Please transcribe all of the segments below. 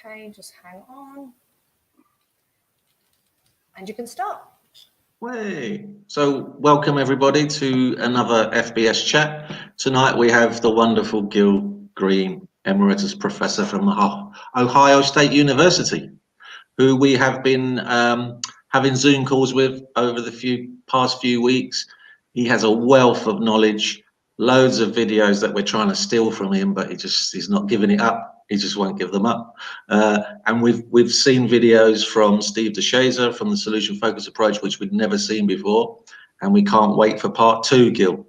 Okay, just hang on. And you can start. Hey, so welcome everybody to another FBS Chat. Tonight we have the wonderful Gil Greene, Emeritus Professor from Ohio State University, who we have been having Zoom calls with over the past few weeks. He has a wealth of knowledge, loads of videos that we're trying to steal from him, but he's not giving it up. He just won't give them up. And we've seen videos from Steve DeShazer from the Solution Focus Approach, which we'd never seen before, and we can't wait for part 2, Gil.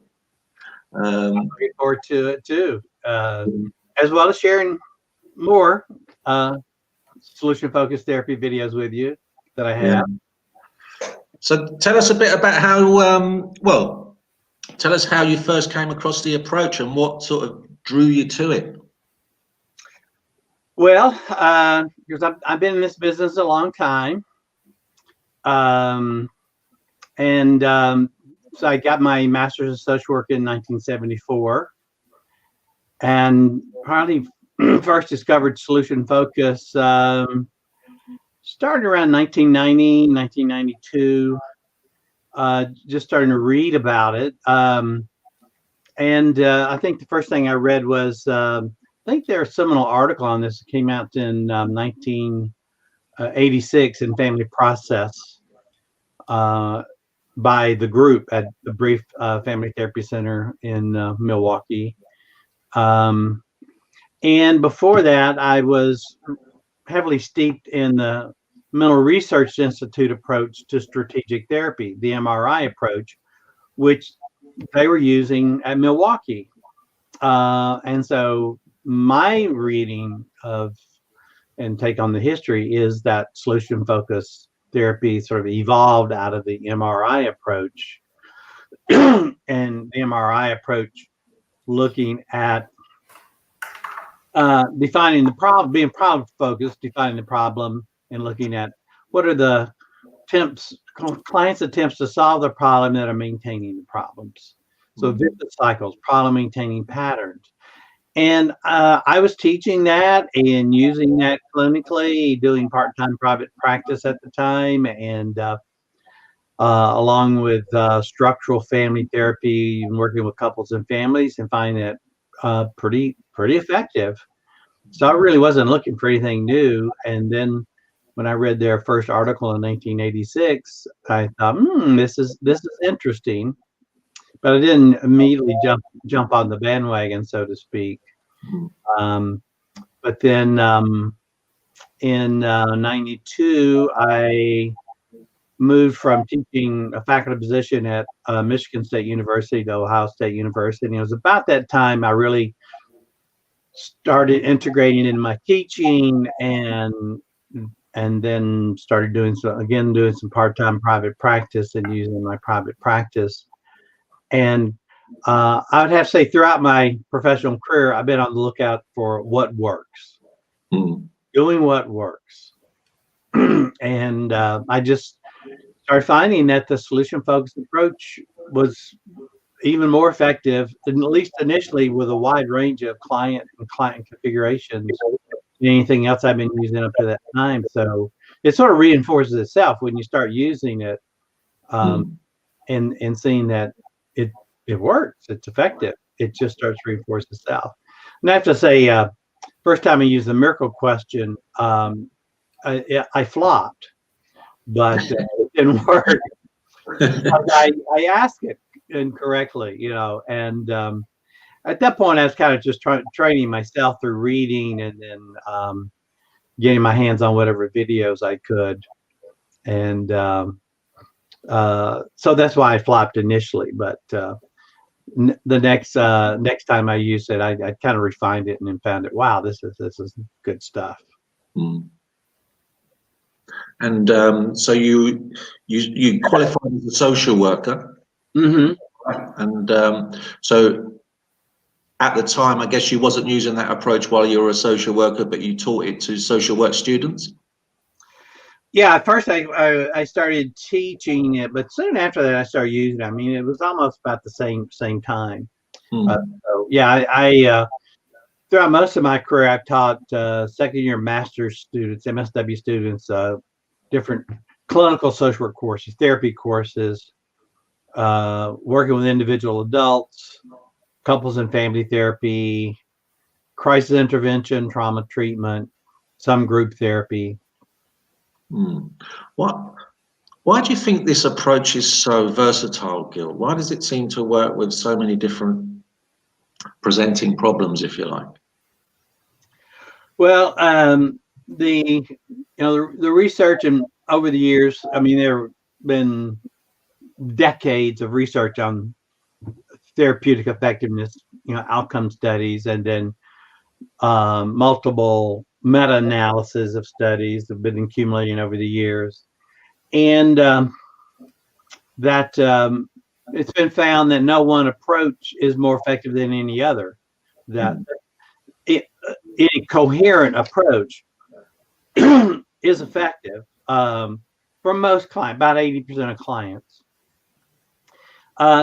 I'm looking forward to it too, as well as sharing more solution focused therapy videos with you that I have. Yeah. So tell us a bit about how, tell us how you first came across the approach and what sort of drew you to it. Well, because I've been in this business a long time, so I got my master's in social work in 1974, and probably first discovered solution focus started around 1990, 1992. Just starting to read about it, and I think the first thing I read was I think there's a seminal article on this that came out in 1986 in Family Process by the group at the Brief Family Therapy Center in Milwaukee. And before that, I was heavily steeped in the Mental Research Institute approach to strategic therapy, the MRI approach, which they were using at Milwaukee. And so my reading of and take on the history is that solution focused therapy sort of evolved out of the MRI approach. And the MRI approach looking at defining the problem, being problem focused, defining the problem, and looking at what are the clients' attempts to solve the problem that are maintaining the problems. So vicious cycles, problem maintaining patterns. And I was teaching that and using that clinically, doing part-time private practice at the time, and along with structural family therapy and working with couples and families, and finding that pretty effective. So I really wasn't looking for anything new. And then when I read their first article in 1986, I thought, this is interesting. But I didn't immediately jump on the bandwagon, so to speak. But then in 92, I moved from teaching a faculty position at Michigan State University to Ohio State University. And it was about that time I really started integrating in my teaching, and then started doing some part-time private practice and using my private practice. And I would have to say throughout my professional career, I've been on the lookout for what works, doing what works. And I just started finding that the solution-focused approach was even more effective, at least initially, with a wide range of client configurations than anything else I've been using up to that time. So it sort of reinforces itself when you start using it, and seeing that it works, it's effective. It just starts to reinforce itself. And I have to say, first time I used the miracle question, I flopped, but it didn't work. I asked it incorrectly, and at that point I was kind of just training myself through reading, and then getting my hands on whatever videos I could. And so that's why I flopped initially, but the next time I used it, I kind of refined it and then found it. Wow, this is good stuff. And so you qualified as a social worker, and so at the time, I guess you wasn't using that approach while you were a social worker, but you taught it to social work students. Yeah, at first I started teaching it, but soon after that I started using it. I mean, it was almost about the same time. So yeah, throughout most of my career, I've taught second year master's students, MSW students, different clinical social work courses, therapy courses, working with individual adults, couples and family therapy, crisis intervention, trauma treatment, some group therapy. Why do you think this approach is so versatile, Gil? Why does it seem to work with so many different presenting problems, if you like? Well, the research and over the years, I mean, there have been decades of research on therapeutic effectiveness, outcome studies, and then multiple meta-analysis of studies have been accumulating over the years, and that it's been found that no one approach is more effective than any other. That any coherent approach is effective for most clients, about 80% of clients.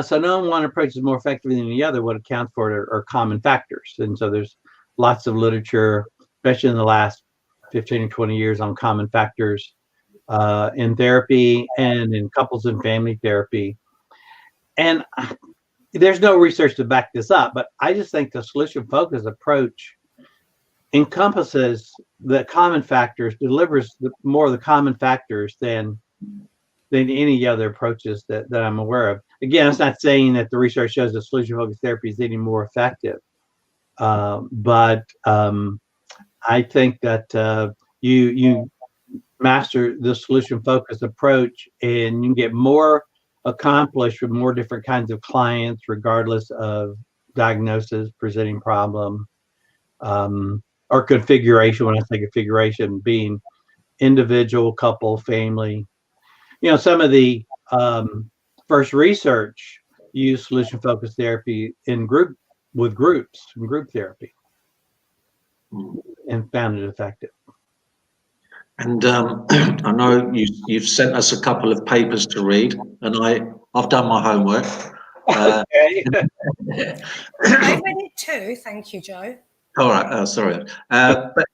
So no one approach is more effective than the other. What accounts for it are common factors. And so there's lots of literature, especially in the last 15 or 20 years, on common factors in therapy and in couples and family therapy. And there's no research to back this up, but I just think the solution-focused approach encompasses the common factors, delivers more of the common factors than any other approaches that I'm aware of. Again, it's not saying that the research shows that solution-focused therapy is any more effective, but I think that you master the solution-focused approach and you can get more accomplished with more different kinds of clients, regardless of diagnosis, presenting problem, or configuration. When I say configuration, being individual, couple, family. Some of the first research used solution-focused therapy in group therapy, and found it effective. And I know you've sent us a couple of papers to read, and I've done my homework. Okay. I read it too. Thank you, Joe. All right. Sorry. But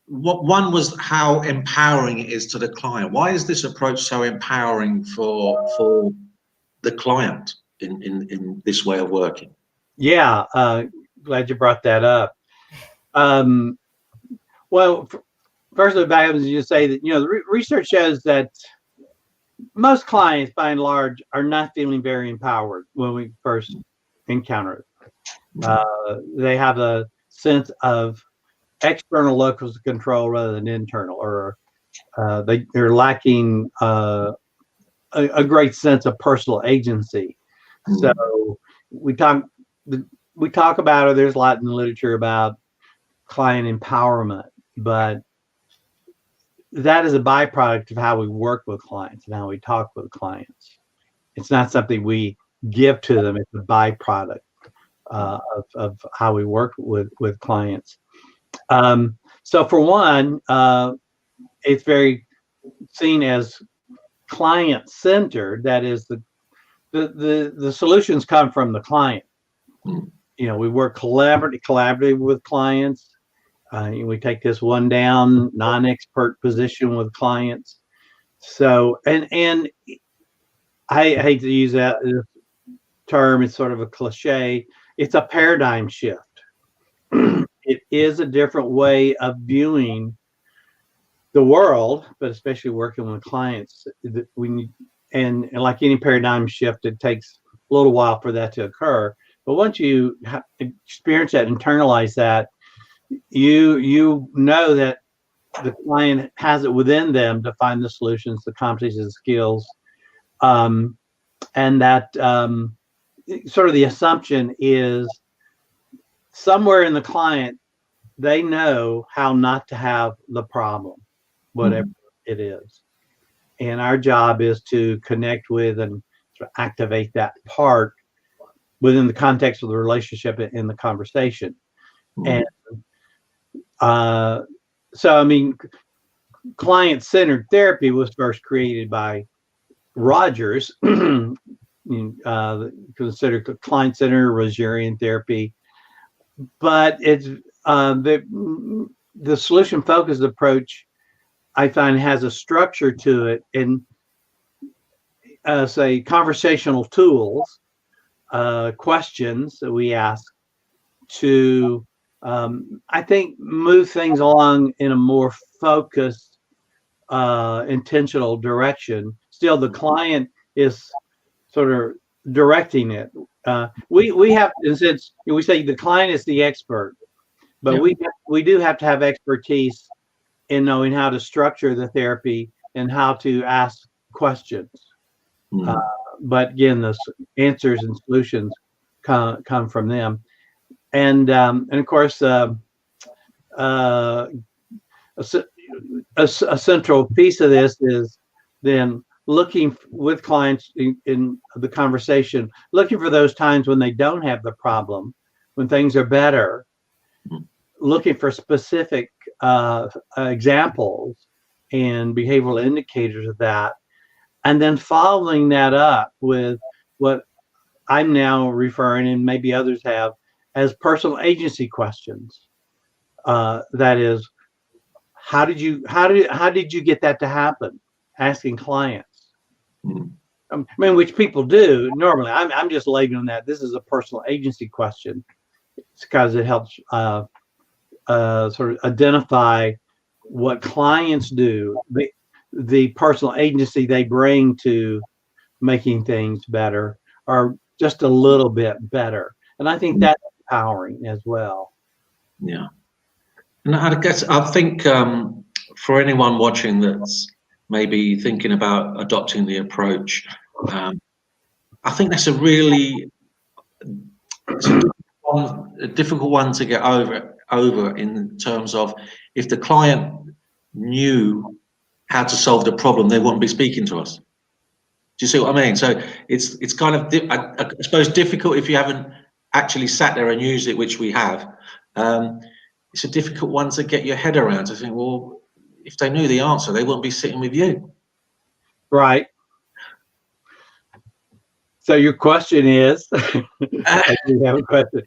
one was how empowering it is to the client. Why is this approach so empowering for the client in this way of working? Yeah, glad you brought that up. Well, first of all, you say that the research shows that most clients, by and large, are not feeling very empowered when we first encounter it. They have a sense of external locus of control rather than internal, or they're lacking a great sense of personal agency. So we talk about it. There's a lot in the literature about client empowerment, but that is a byproduct of how we work with clients and how we talk with clients. It's not something we give to them. It's a byproduct of how we work with clients. So for one, it's very seen as client-centered. That is, the solutions come from the client. We work collaboratively with clients. We take this one down, non-expert position with clients. So, and I hate to use that term. It's sort of a cliche. It's a paradigm shift. It is a different way of viewing the world, but especially working with clients. And like any paradigm shift, it takes a little while for that to occur. But once you experience that, internalize that, you know that the client has it within them to find the solutions, the competencies, the skills, and that sort of the assumption is somewhere in the client, they know how not to have the problem, whatever it is. And our job is to connect with and sort of activate that part within the context of the relationship in the conversation. And so, I mean, client-centered therapy was first created by Rogers, considered client-centered Rogerian therapy. But it's the solution focused approach, I find, has a structure to it, and say conversational tools, questions that we ask to, I think, move things along in a more focused, intentional direction. Still, the client is sort of directing it. We have, since we say the client is the expert, but we do have to have expertise in knowing how to structure the therapy and how to ask questions. But again, the answers and solutions come from them, and of course, a central piece of this is then looking with clients in the conversation, looking for those times when they don't have the problem, when things are better, looking for specific examples and behavioral indicators of that, and then following that up with what I'm now referring, and maybe others have, as personal agency questions. That is, how did you get that to happen? Asking clients. I mean, which people do normally. I'm just labeling that this is a personal agency question. It's because it helps sort of identify what clients do, the personal agency they bring to making things better, or just a little bit better. And I think that's empowering as well. Yeah. And I think for anyone watching that's maybe thinking about adopting the approach, I think that's a difficult one to get over in terms of, if the client knew how to solve the problem, they wouldn't be speaking to us. Do you see what I mean? So it's kind of, I suppose, difficult if you haven't actually sat there and used it, which we have. It's a difficult one to get your head around, to think, well, if they knew the answer, they wouldn't be sitting with you. Right. So your question is, I do have a question.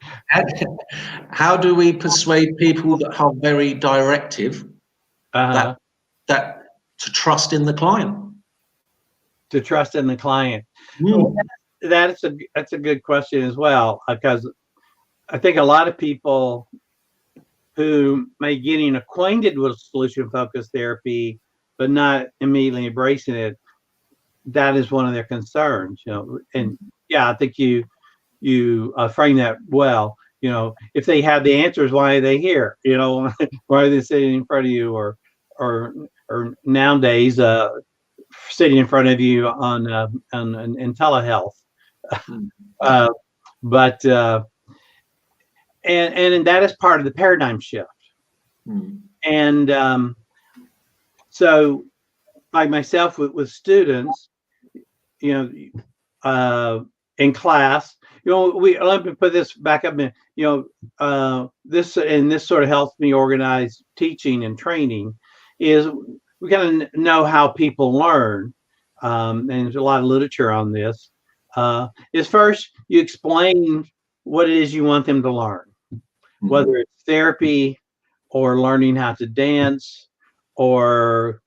How do we persuade people that are very directive that to trust in the client? To trust in the client. Well, that's a good question as well, because I think a lot of people who may getting acquainted with solution-focused therapy, but not immediately embracing it, that is one of their concerns, And yeah, I think you frame that well. If they have the answers, why are they here? Why are they sitting in front of you, or nowadays sitting in front of you on in telehealth? But and that is part of the paradigm shift. And so, like myself with students, in class, let me put this back up. This sort of helps me organize teaching and training. Is we got to know how people learn, and there's a lot of literature on this. Is first you explain what it is you want them to learn, whether it's therapy or learning how to dance or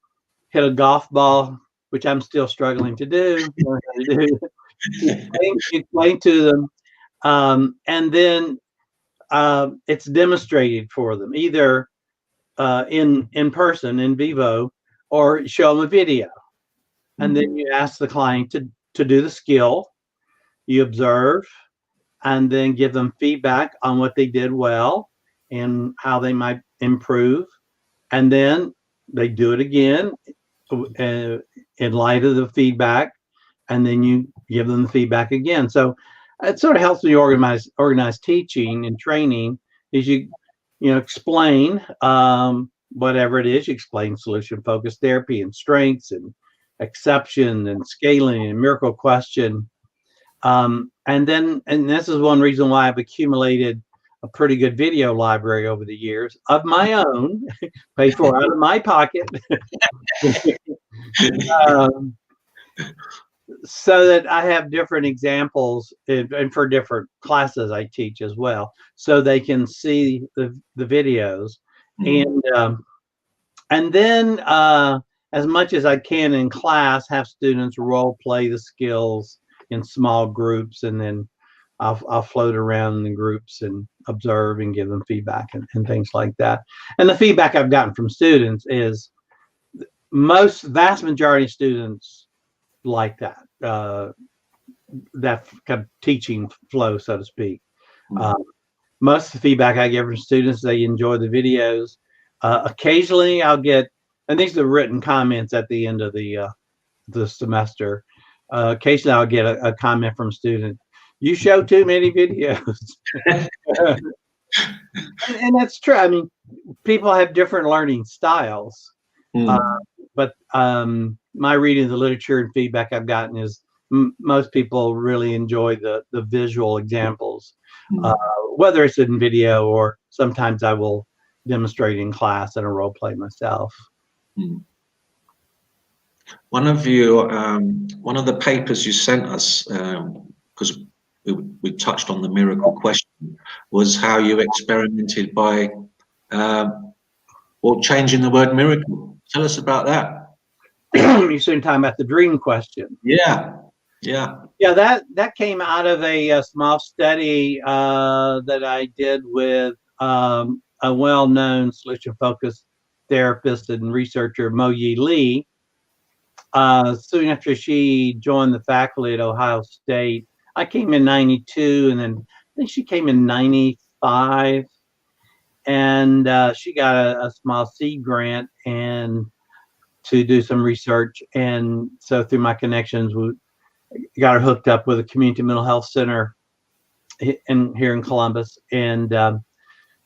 hit a golf ball, which I'm still struggling to do. Explain to them, and then it's demonstrated for them, either in person, in vivo, or show them a video. And then you ask the client to do the skill. You observe, and then give them feedback on what they did well and how they might improve. And then they do it again in light of the feedback, and then you give them the feedback again. So it sort of helps me organize teaching and training. Is you explain whatever it is. You explain solution-focused therapy and strengths and exception and scaling and miracle question. And this is one reason why I've accumulated a pretty good video library over the years of my own, paid for out of my pocket. so that I have different examples and for different classes I teach as well, so they can see the videos. And then as much as I can in class, have students role play the skills in small groups, and then I'll float around in the groups and observe and give them feedback and things like that. And the feedback I've gotten from students is vast majority of students like that kind of teaching flow, so to speak. Most of the feedback I get from students, they enjoy the videos. Occasionally I'll get, and these are written comments at the end of the semester. Occasionally I'll get a comment from a student, "You show too many videos." and that's true. I mean, people have different learning styles. But my reading of the literature and feedback I've gotten is most people really enjoy the visual examples, whether it's in video or sometimes I will demonstrate in class in a role play myself. One of the papers you sent us, because we touched on the miracle question, was how you experimented by changing the word miracle. Tell us about that. You're soon talking about the dream question. Yeah. That came out of a small study that I did with a well-known solution-focused therapist and researcher, Mo-Yi Lee. Soon after she joined the faculty at Ohio State, I came in 92, and then I think she came in 95, and she got a small seed grant and to do some research. And so through my connections, we got her hooked up with a community mental health center here in Columbus. And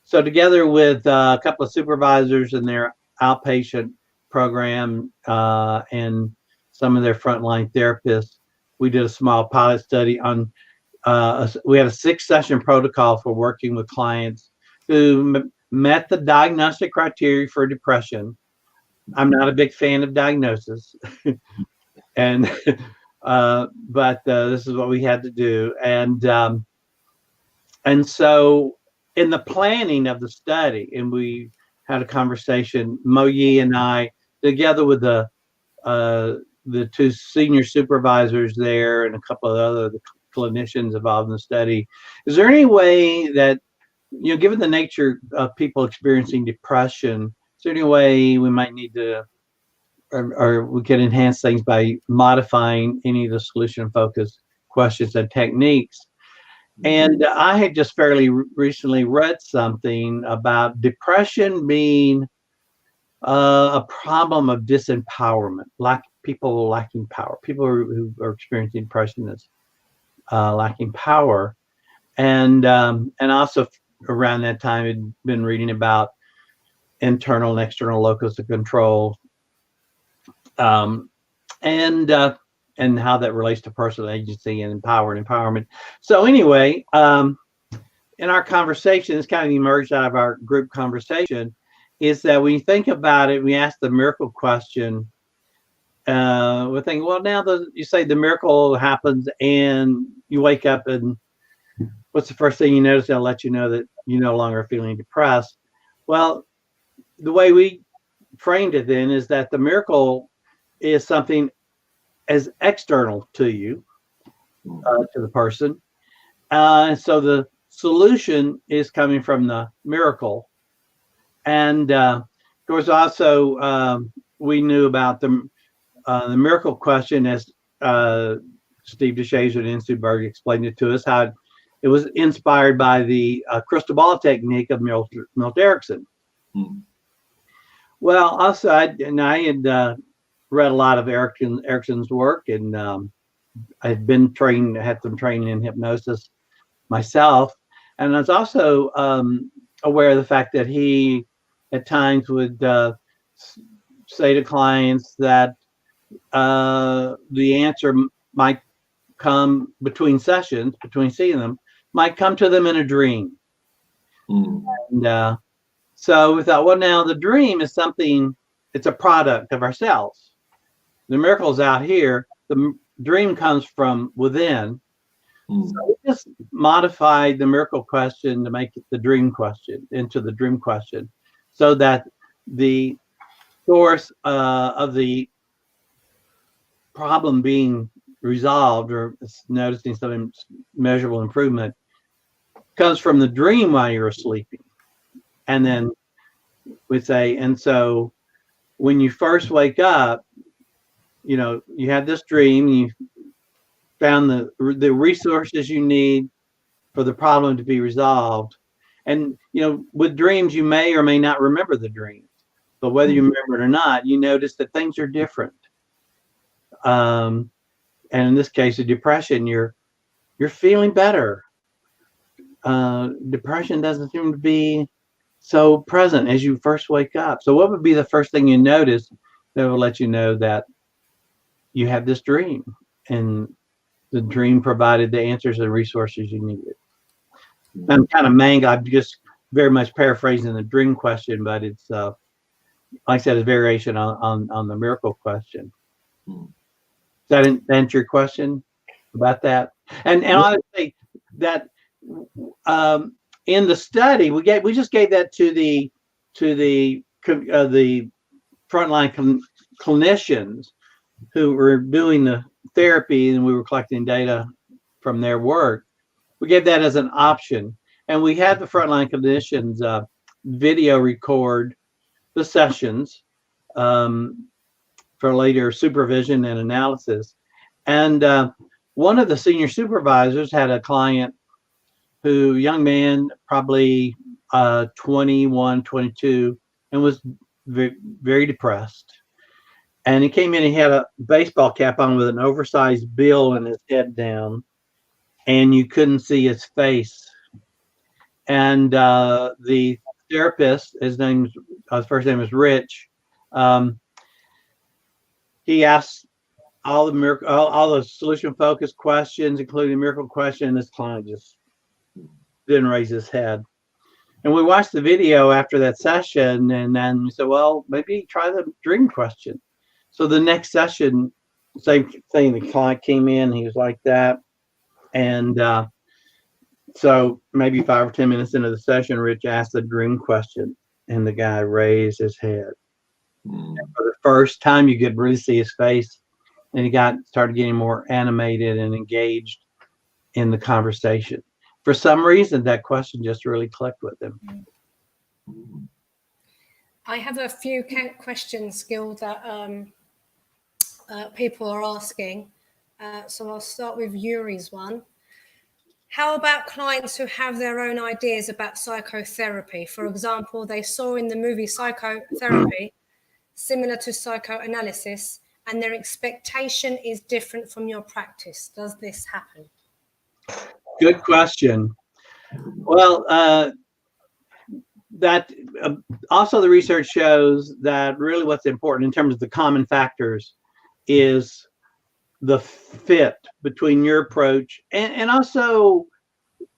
so together with a couple of supervisors in their outpatient program and some of their frontline therapists, we did a small pilot study on, we had a 6-session protocol for working with clients who met the diagnostic criteria for depression. I'm not a big fan of diagnosis, and but this is what we had to do, and so in the planning of the study, and we had a conversation, Mo-Yi and I, together with the 2 senior supervisors there and a couple of other clinicians involved in the study. Is there any way that, given the nature of people experiencing depression, is there any way we might need to, or we can enhance things by modifying any of the solution-focused questions and techniques? And I had just fairly recently read something about depression being a problem of disempowerment, people lacking power. People who are experiencing depression is lacking power, and also around that time I'd been reading about internal and external locus of control, and how that relates to personal agency and empowerment. So anyway, in our conversation, this kind of emerged out of our group conversation, is that when you think about it, we ask the miracle question. We're thinking, well, now you say the miracle happens and you wake up, and what's the first thing you notice that'll let you know that you're no longer feeling depressed? Well, the way we framed it then is that the miracle is something as external to you, to the person. And so the solution is coming from the miracle. And of course, also, we knew about the miracle question as Steve DeShazer and Insuberg explained it to us, how it was inspired by the crystal ball technique of Milt Erickson. Well, also, I had read a lot of Erickson's work, and I had been trained, had some training in hypnosis myself, and I was also aware of the fact that he at times would say to clients that the answer might come between sessions, between seeing them, might come to them in a dream. And so we thought, well, now the dream is something, it's a product of ourselves. The miracle's out here. The dream comes from within. Mm. So we just modified the miracle question to make it the dream question into the dream question, so that the source of the problem being resolved or noticing some measurable improvement comes from the dream while you're sleeping. And then we say, and so when you first wake up, you know, you had this dream, you found the resources you need for the problem to be resolved. And, you know, with dreams, you may or may not remember the dreams, but whether you remember it or not, you notice that things are different. And in this case, of depression, you're feeling better. Depression doesn't seem to be so present as you first wake up. So what would be the first thing you notice that will let you know that you have this dream, and the dream provided the answers and resources you needed? I'm kind of mangled. I'm just very much paraphrasing the dream question, but it's like I said, a variation on the miracle question. Does that answer your question about that? And honestly, that in the study we just gave that to the frontline clinicians who were doing the therapy, and we were collecting data from their work. We gave that as an option, and we had the frontline clinicians video record the sessions for later supervision and analysis. And one of the senior supervisors had a client young man, probably 21, 22, and was very, very depressed. And he came in, he had a baseball cap on with an oversized bill and his head down, and you couldn't see his face. And the therapist, his first name is Rich, he asked all the solution focused questions, including the miracle question, and this client just didn't raise his head. And we watched the video after that session, and then we said, well, maybe try the dream question. So the next session, same thing, the client came in, he was like that. And so maybe 5 or 10 minutes into the session, Rich asked the dream question, and the guy raised his head. And for the first time, you could really see his face, and he started getting more animated and engaged in the conversation. For some reason, that question just really clicked with him. I have a few questions, Gil, that people are asking. So I'll start with Yuri's one. How about clients who have their own ideas about psychotherapy? For example, they saw in the movie psychotherapy similar to psychoanalysis, and their expectation is different from your practice. Does this happen? Good question. Well, that also the research shows that really what's important in terms of the common factors is the fit between your approach and also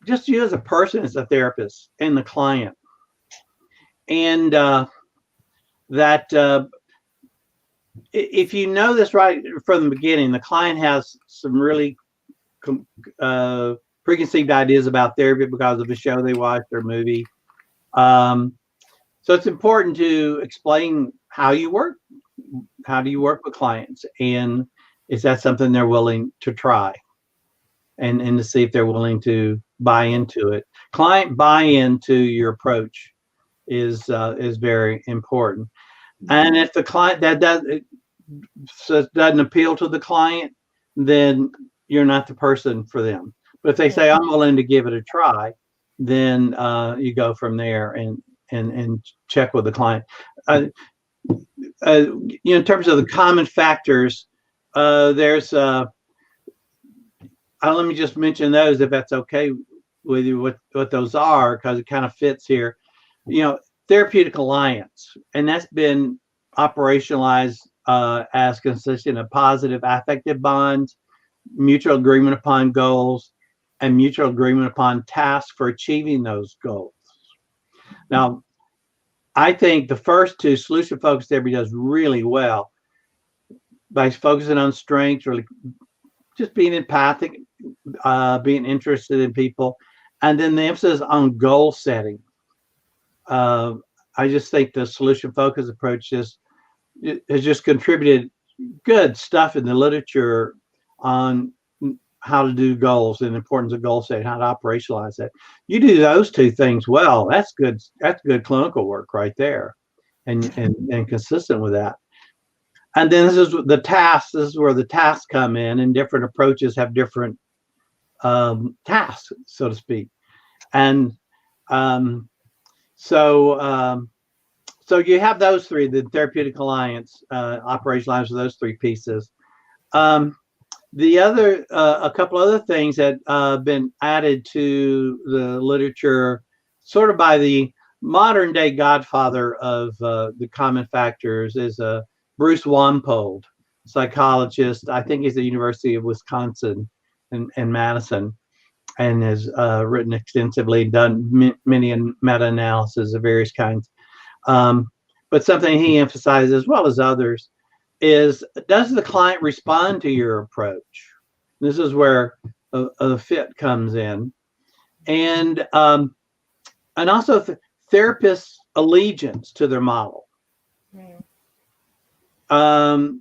just you as a person, as a therapist, and the client. And that if you know this right from the beginning, the client has some really preconceived ideas about therapy because of a show they watched or movie. So it's important to explain how you work. How do you work with clients? And is that something they're willing to try? And to see if they're willing to buy into it. Client buy-in to your approach is very important. And if the client doesn't appeal to the client, then you're not the person for them. But if they say, I'm willing to give it a try, then you go from there and check with the client. In terms of the common factors, there's let me just mention those, if that's okay with you, what those are, because it kind of fits here. Therapeutic alliance, and that's been operationalized as consisting of positive affective bonds, mutual agreement upon goals, and mutual agreement upon tasks for achieving those goals. Now, I think the first two, solution-focused therapy, does really well by focusing on strengths, really just being empathic, being interested in people, and then the emphasis on goal setting. I just think the solution focused approach has just contributed good stuff in the literature on how to do goals and the importance of goal setting, how to operationalize that. You do those two things well, that's good. That's good clinical work right there, and consistent with that. And then this is the tasks. This is where the tasks come in, and different approaches have different tasks, so to speak. And so you have those three: the therapeutic alliance, operationalized those three pieces. The other, a couple other things that have been added to the literature, sort of by the modern day godfather of the common factors, is Bruce Wampold, psychologist. I think he's at the University of Wisconsin in Madison, and has written extensively, done many meta-analysis of various kinds. But something he emphasizes, as well as others, is, does the client respond to your approach? This is where a fit comes in, and also therapists' allegiance to their model. And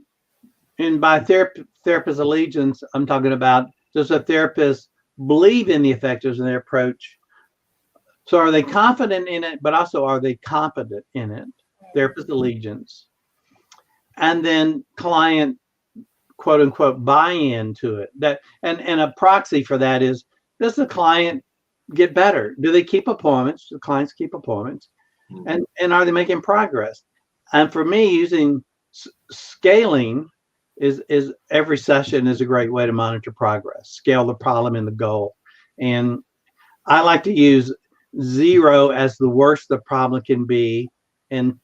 by therapist allegiance, I'm talking about, does a therapist believe in the effectiveness of their approach? So are they confident in it, but also are they competent in it? Therapist allegiance. And then client, quote unquote, buy-in to it. That and a proxy for that is, does the client get better? Do they keep appointments? Do clients keep appointments? And are they making progress? And for me, using scaling is every session is a great way to monitor progress. Scale the problem and the goal. And I like to use 0 as the worst the problem can be, and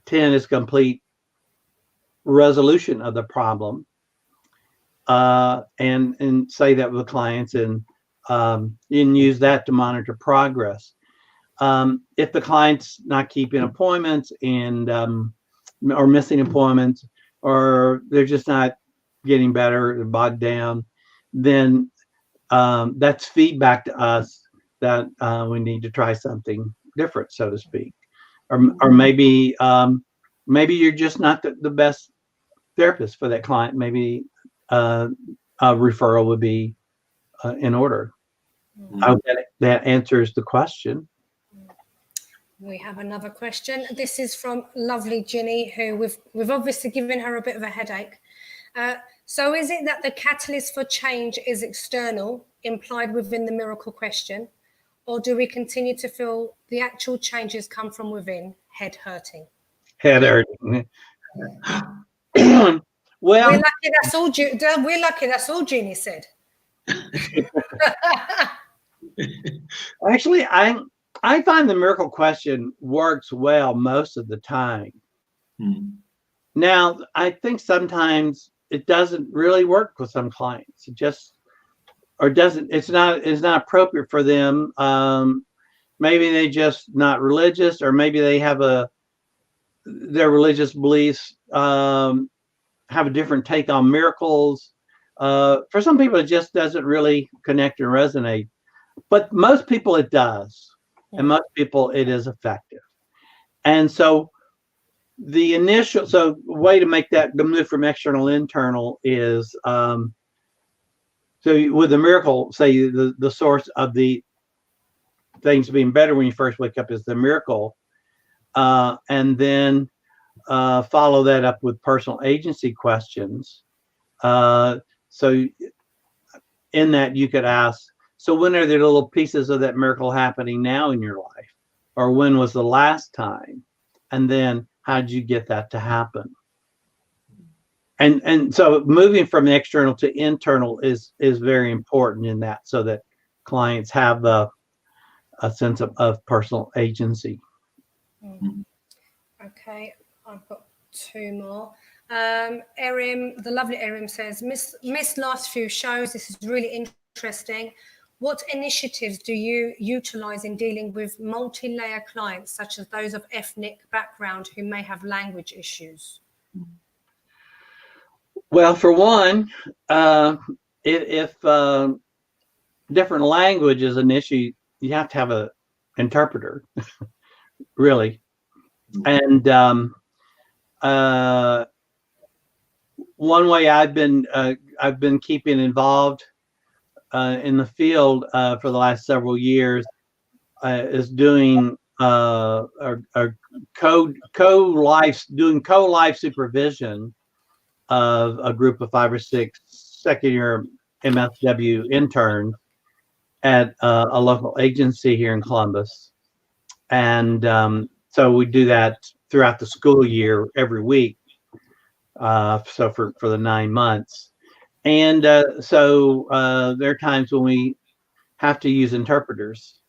10 is complete resolution of the problem, and say that with clients, and use that to monitor progress. If the client's not keeping appointments and or missing appointments, or they're just not getting better, they're bogged down, then that's feedback to us that we need to try something different, so to speak. Or maybe you're just not the best therapist for that client. Maybe a referral would be in order. I hope that answers the question. We have another question. This is from lovely Ginny, who we've obviously given her a bit of a headache. So is it that the catalyst for change is external, implied within the miracle question, or do we continue to feel the actual changes come from within, head hurting? Head hurting. Well, we're lucky that's all. We're lucky that's all Jeannie said. Actually, I find the miracle question works well most of the time. Now, I think sometimes it doesn't really work with some clients. It just, or doesn't. It's not appropriate for them. Maybe they just not religious, or maybe they have their religious beliefs have a different take on miracles. For some people, it just doesn't really connect and resonate. But most people it does. And most people it is effective. And so the way to make that, the move from external to internal is, so with the miracle, say the source of the things being better when you first wake up is the miracle. And then follow that up with personal agency questions. So in that you could ask, so when are there little pieces of that miracle happening now in your life? Or when was the last time? And then how did you get that to happen? And so moving from the external to internal is very important in that, so that clients have a sense of personal agency. Okay, I've got 2 more. Erin, the lovely Erin says, missed last few shows. This is really interesting. What initiatives do you utilize in dealing with multi-layer clients, such as those of ethnic background who may have language issues? Well, for one, if different language is an issue, you have to have a interpreter, really. And one way I've been keeping involved in the field for the last several years is doing co-life supervision of a group of 5 or 6 second-year MSW interns at a local agency here in Columbus. And so we do that throughout the school year every week. So for the 9 months. And so there are times when we have to use interpreters.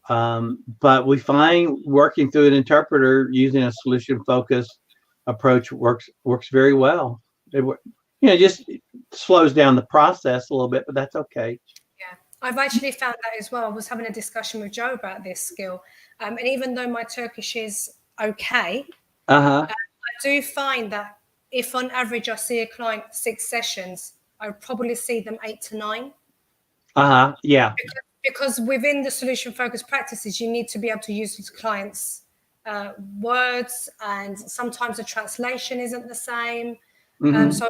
But we find working through an interpreter using a solution-focused approach works very well. It just slows down the process a little bit, but that's okay. Yeah, I've actually found that as well. I was having a discussion with Joe about this skill. And even though my Turkish is okay, I do find that if on average I see a client 6 sessions, I would probably see them 8 to 9. Yeah. Because within the solution-focused practices, you need to be able to use the client's words, and sometimes the translation isn't the same. So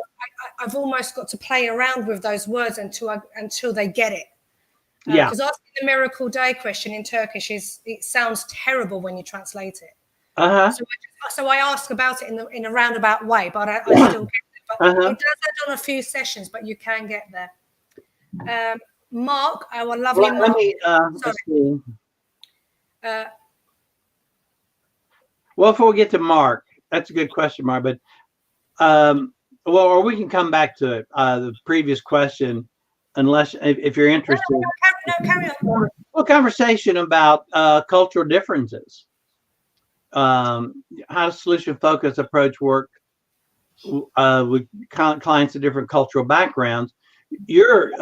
I've almost got to play around with those words until they get it. Because asking the miracle day question in Turkish it sounds terrible when you translate it. So I ask about it in a roundabout way, but I still get it. But it does add on a few sessions, but you can get there. Mark, our lovely Mark. Well, before we get to Mark, that's a good question, Mark. But or we can come back to it, the previous question, unless if you're interested. No, carry on. Well, conversation about cultural differences. How does solution-focused approach work with clients of different cultural backgrounds? Your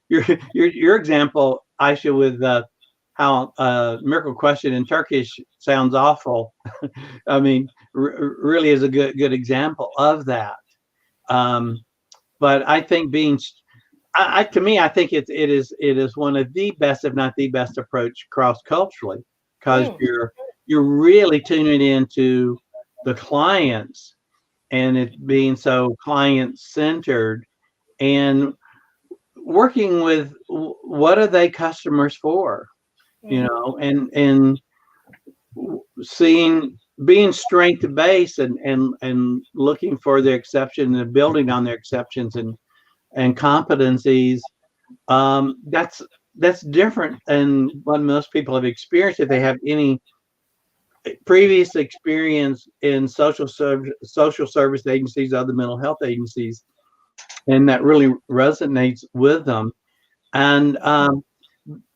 example, Aisha, with how miracle question in Turkish sounds awful. I mean, really is a good example of that. But I think to me, I think it is one of the best, if not the best, approach cross-culturally, because you're really tuning into the clients and it being so client-centered and working with what are they customers for, and being strength-based and looking for their exception and building on their exceptions and competencies. That's different than what most people have experienced if they have any previous experience in social service agencies, other mental health agencies, and that really resonates with them. And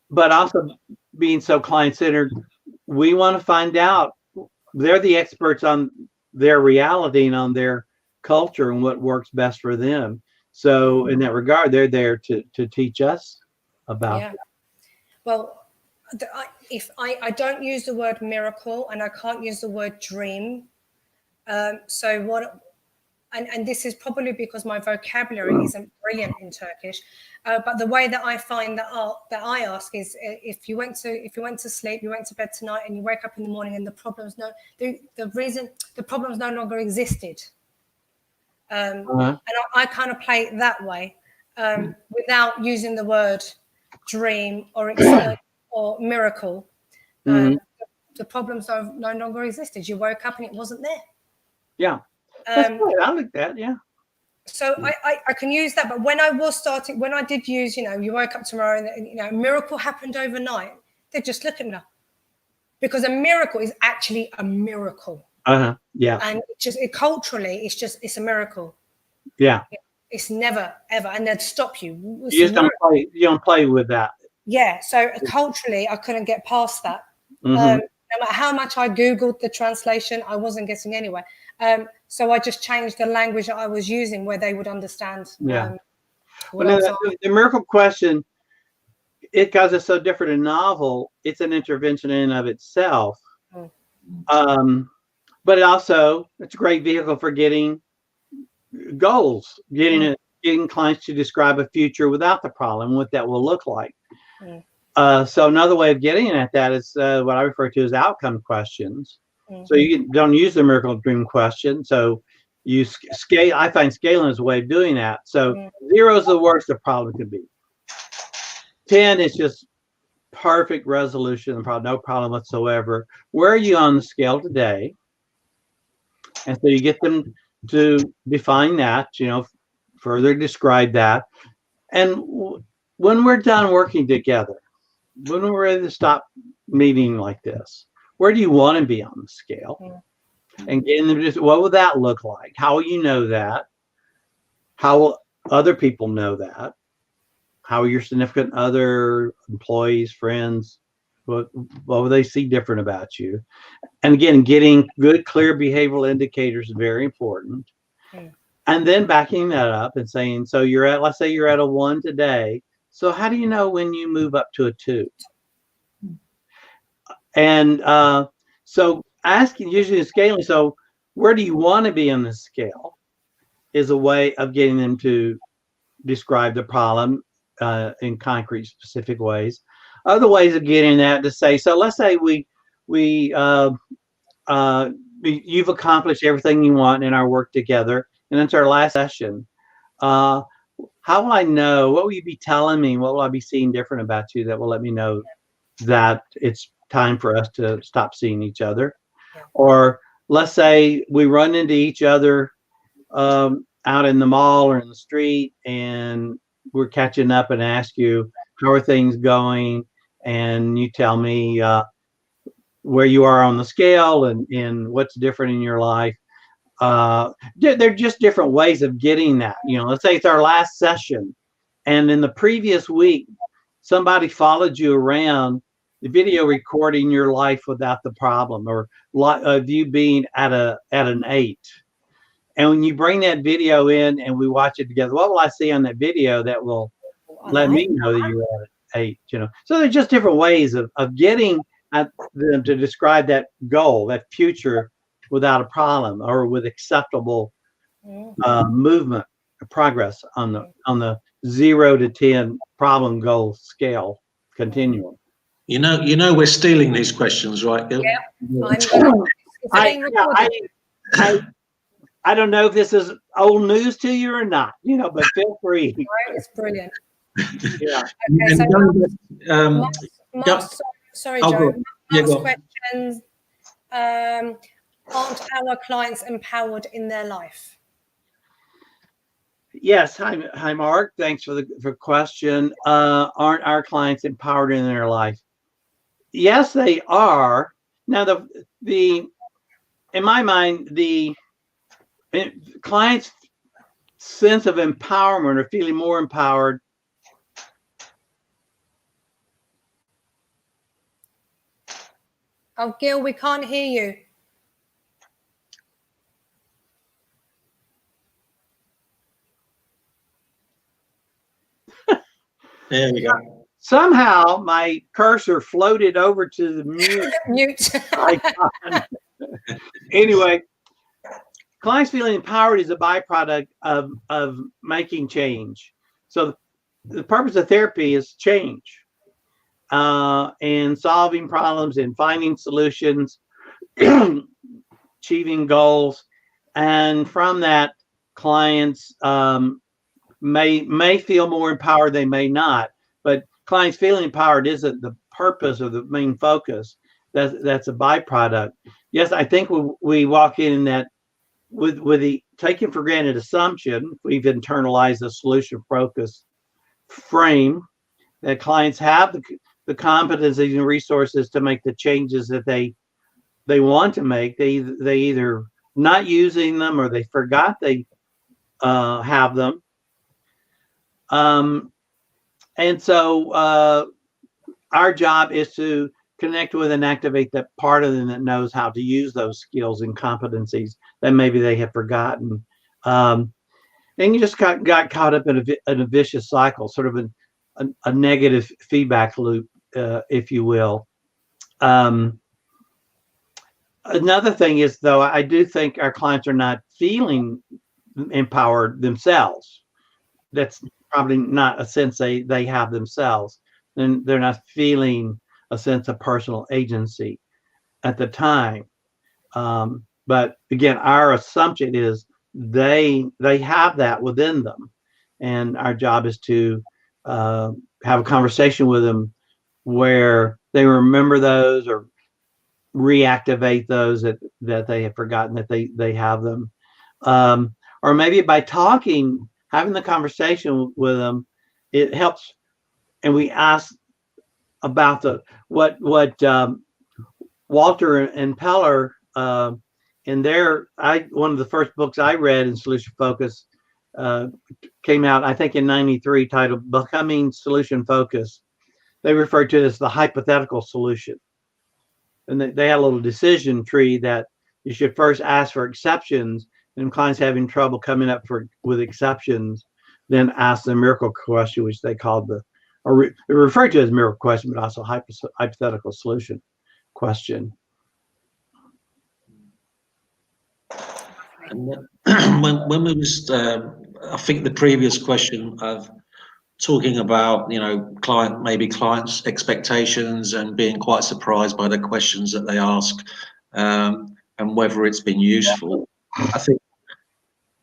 but also being so client-centered, we want to find out, they're the experts on their reality and on their culture and what works best for them. So in that regard, they're there to teach us about that. Well, if I don't use the word miracle and I can't use the word dream. So what, and this is probably because my vocabulary isn't brilliant in Turkish. But the way that I find that I ask is, if you went to sleep, you went to bed tonight, and you wake up in the morning, and the problems no longer existed. And I kind of play it that way, without using the word dream or miracle. The problems no longer existed. You woke up and it wasn't there. Yeah, that's good. I like that. Yeah. So I can use that, but when I did use, you woke up tomorrow and a miracle happened overnight, they just look at me, because a miracle is actually a miracle. Yeah. And culturally, it's a miracle. Yeah. It's never ever, and they'd stop you. You just don't play. You don't play with that. Yeah. So culturally, I couldn't get past that. No matter how much I Googled the translation, I wasn't getting anywhere. So I just changed the language that I was using where they would understand. Yeah. The miracle question, because it's so different and novel, it's an intervention in and of itself. But it's a great vehicle for getting goals, getting getting clients to describe a future without the problem, what that will look like. Mm. So another way of getting at that is what I refer to as outcome questions. Mm. So you don't use the miracle dream question. So you scale. I find scaling is a way of doing that. So 0 is the worst the problem could be. 10 is just perfect resolution, no problem whatsoever. Where are you on the scale today? And so you get them to define that, further describe that. And when we're done working together, when we're ready to stop meeting like this, where do you want to be on the scale? And getting them just, what will that look like? How will you know that? How will other people know that? How will your significant other, employees, friends, what will they see different about you? And again, getting good, clear behavioral indicators is very important. And then backing that up and saying, so let's say you're at a 1 today. So how do you know when you move up to a 2? And so asking, usually scaling, so where do you want to be on the scale is a way of getting them to describe the problem in concrete, specific ways. Other ways of getting that to say, so let's say you've accomplished everything you want in our work together, and it's our last session. How will I know? What will you be telling me? What will I be seeing different about you that will let me know that it's time for us to stop seeing each other? Or let's say we run into each other out in the mall or in the street, and we're catching up and ask you, how are things going? And you tell me where you are on the scale and what's different in your life. They're just different ways of getting that. Let's say it's our last session, and in the previous week, somebody followed you around, the video recording your life without the problem, or of you being at an 8. And when you bring that video in and we watch it together, what will I see on that video that will let me know that you're at an 8? So there's just different ways of getting at them to describe that goal, that future, without a problem or with acceptable movement, progress on the 0 to 10 problem goal scale continuum. We're stealing these questions, right? I don't know if this is old news to you or not, but feel free. Right, it's brilliant. Yeah. Okay, so sorry, Joe. Last questions. Aren't our clients empowered in their life? Yes. Hi, Mark. Thanks for the question. Aren't our clients empowered in their life? Yes, they are. Now, in my mind, the client's sense of empowerment or feeling more empowered. Oh, Gil, we can't hear you. There we go. Somehow my cursor floated over to the mute icon. Anyway, clients feeling empowered is a byproduct of making change. So the purpose of therapy is change and solving problems and finding solutions, achieving goals. And from that, clients may feel more empowered, they may not, but clients feeling empowered isn't the purpose or the main focus. That's a byproduct. Yes, I think we walk in that with the taken for granted assumption, we've internalized the solution focus frame, that clients have the competencies and resources to make the changes that they want to make. They either not using them or they forgot they have them. And so our job is to connect with and activate that part of them that knows how to use those skills and competencies that maybe they have forgotten. And you just got caught up in a vicious cycle, sort of a negative feedback loop, if you will. Another thing is, though, I do think our clients are not feeling empowered themselves. that's probably not a sense they have themselves. Then they're not feeling a sense of personal agency at the time. But again, our assumption is they have that within them, and our job is to have a conversation with them where they remember those or reactivate those that they have forgotten that they have them, or maybe by having the conversation with them, it helps. And we ask about what Walter and Peller in one of the first books I read in Solution Focus came out, I think, in '93, titled Becoming Solution Focused. They referred to it as the hypothetical solution. And they had a little decision tree that you should first ask for exceptions, and clients having trouble coming up with exceptions, then ask the miracle question, which they called referred to as miracle question, but also hypothetical solution question. And when we was, I think the previous question of talking about, clients' expectations and being quite surprised by the questions that they ask, and whether it's been useful. I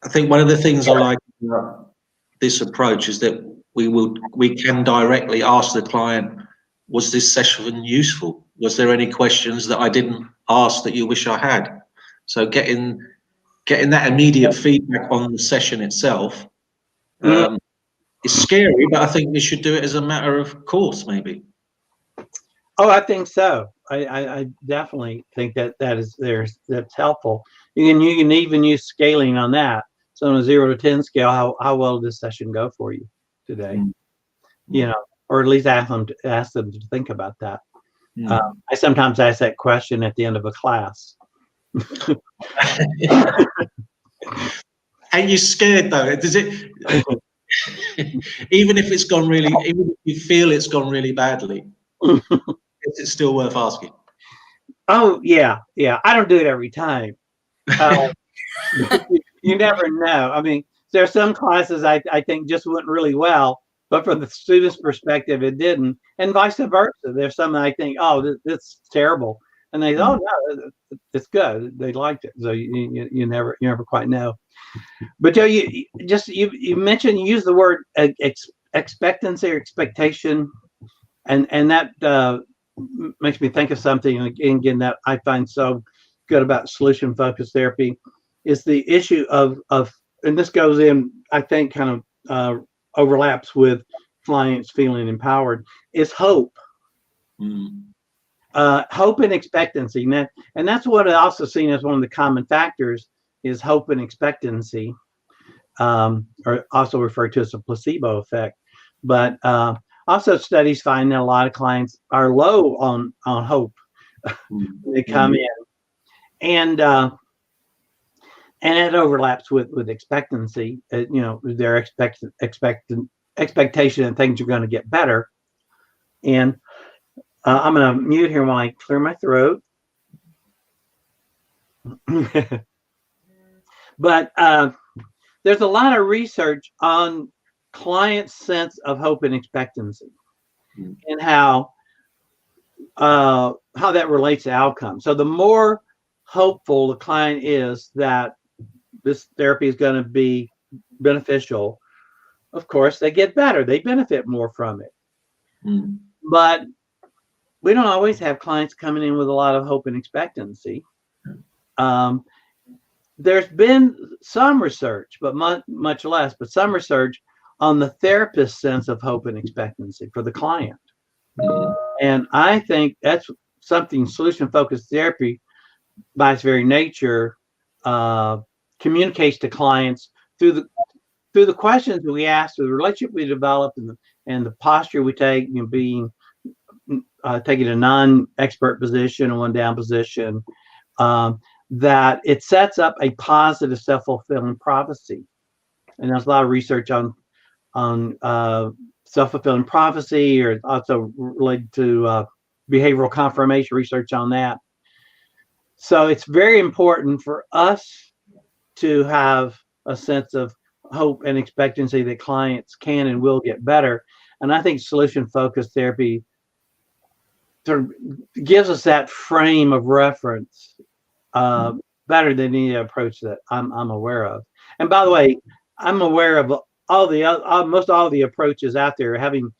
think one of the things I like about this approach is that we can directly ask the client, was this session useful? Was there any questions that I didn't ask that you wish I had? So getting that immediate feedback on the session itself is scary, but I think we should do it as a matter of course, maybe. Oh, I think so. I definitely think that's helpful. You can even use scaling on that. So on a 0 to 10 scale, how well did this session go for you today? Or at least ask them to think about that. I sometimes ask that question at the end of a class. Are you scared though? Does it? Even if you feel it's gone really badly, is it still worth asking? Oh yeah. I don't do it every time. You never know. I mean, there are some classes I think just went really well, but from the student's perspective, it didn't, and vice versa. There's some I think, oh, this is terrible, and they, oh no, it's good. They liked it. So you never quite know. But Joe, you mentioned, you used the word expectancy or expectation, and that makes me think of something again that I find so good about solution focused therapy is the issue of and this goes in, I think, kind of overlaps with clients feeling empowered, is hope. Hope and expectancy, and that's what I also seen as one of the common factors is hope and expectancy, or also referred to as a placebo effect. But also studies find that a lot of clients are low on hope when they come in, and it overlaps with expectancy. Their expectation that things are going to get better. And I'm going to mute here while I clear my throat. But there's a lot of research on clients' sense of hope and expectancy, and how that relates to outcomes. So the more hopeful the client is that this therapy is going to be beneficial, of course, they get better. They benefit more from it. But we don't always have clients coming in with a lot of hope and expectancy. There's been some research, but much less, but some research on the therapist's sense of hope and expectancy for the client. And I think that's something solution-focused therapy, by its very nature, communicates to clients through the questions that we ask, through the relationship we develop, and the posture we take, being taking a non-expert position, a one-down position, that it sets up a positive self-fulfilling prophecy. And there's a lot of research on self-fulfilling prophecy, or also related to behavioral confirmation research on that. So it's very important for us to have a sense of hope and expectancy that clients can and will get better. And I think solution-focused therapy sort of gives us that frame of reference better than any approach that I'm aware of. And by the way, I'm aware of all the most all the approaches out there, having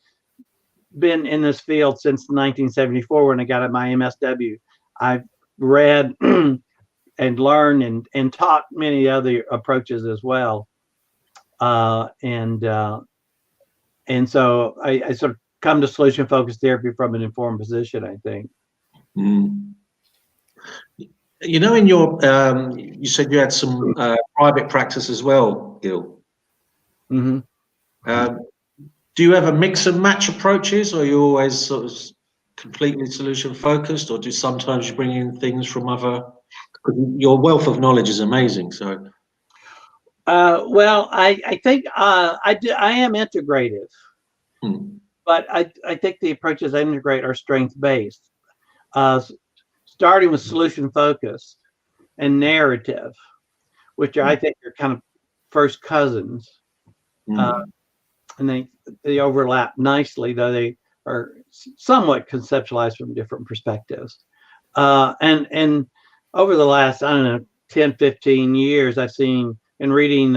been in this field since 1974 when I got at my MSW. I've read and learned and taught many other approaches as well. And so I sort of come to solution-focused therapy from an informed position, I think. You know, in your you said you had some private practice as well, Gil. Mm-hmm. Do you have a mix and match approaches, or are you always sort of completely solution focused, or do sometimes you bring in things from other? Your wealth of knowledge is amazing. So, well, I think I am integrative, but I think the approaches I integrate are strength based, starting with solution focused and narrative, which I think are kind of first cousins, and they overlap nicely, though they are somewhat conceptualized from different perspectives. And over the last, I don't know, 10, 15 years, I've seen in reading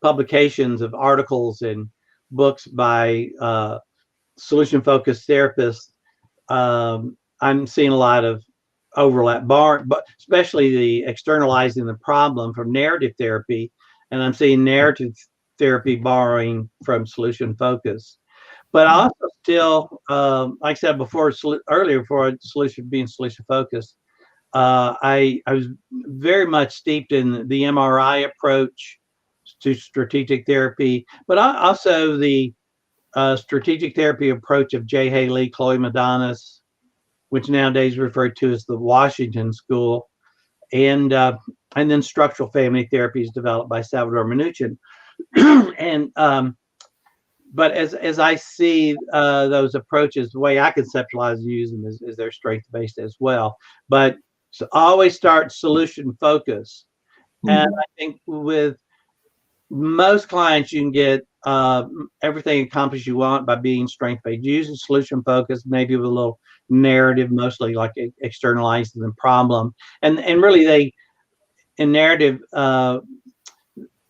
publications of articles and books by solution-focused therapists, I'm seeing a lot of overlap, but especially the externalizing the problem from narrative therapy, and I'm seeing narrative therapy borrowing from solution focus. But I also still, like I said before, earlier, before solution being solution focused, I was very much steeped in the MRI approach to strategic therapy, but also the strategic therapy approach of J. Haley, Chloe Madanis, which nowadays is referred to as the Washington School, and then structural family therapies developed by Salvador Minuchin. And but as I see those approaches, the way I conceptualize and use them is they're strength-based as well. But so always start solution-focused. And I think with most clients, you can get everything accomplished you want by being strength-based. Using solution-focused, maybe with a little narrative, mostly like externalizing the problem. And really, in narrative,